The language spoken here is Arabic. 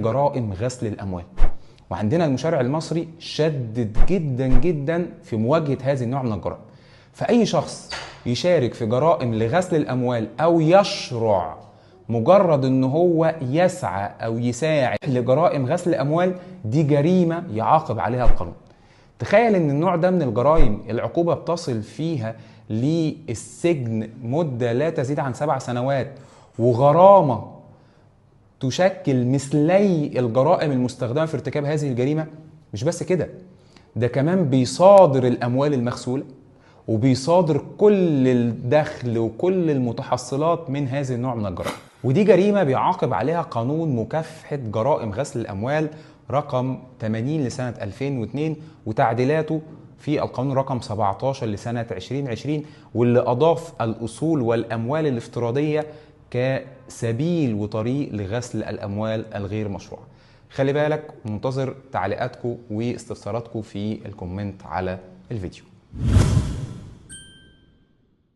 جرائم غسل الأموال. وعندنا المشرع المصري شدد جدا جدا في مواجهة هذه النوع من الجرائم. فأي شخص يشارك في جرائم لغسل الأموال أو يشرع مجرد ان هو يسعى او يساعد لجرائم غسل الأموال، دي جريمة يعاقب عليها القانون. تخيل ان النوع ده من الجرائم العقوبة بتصل فيها للسجن مدة لا تزيد عن 7 سنوات، وغرامة تشكل مثلي الجرائم المستخدمة في ارتكاب هذه الجريمة. مش بس كده، ده كمان بيصادر الأموال المغسولة وبيصادر كل الدخل وكل المتحصلات من هذه النوع من الجرائم. ودي جريمة بيعاقب عليها قانون مكافحة جرائم غسل الأموال رقم 80 لسنة 2002 وتعديلاته في القانون رقم 17 لسنة 2020، واللي أضاف الأصول والأموال الافتراضية كسبيل وطريق لغسل الأموال الغير مشروعة. خلي بالك، منتظر تعليقاتكم واستفساراتكم في الكومنت على الفيديو.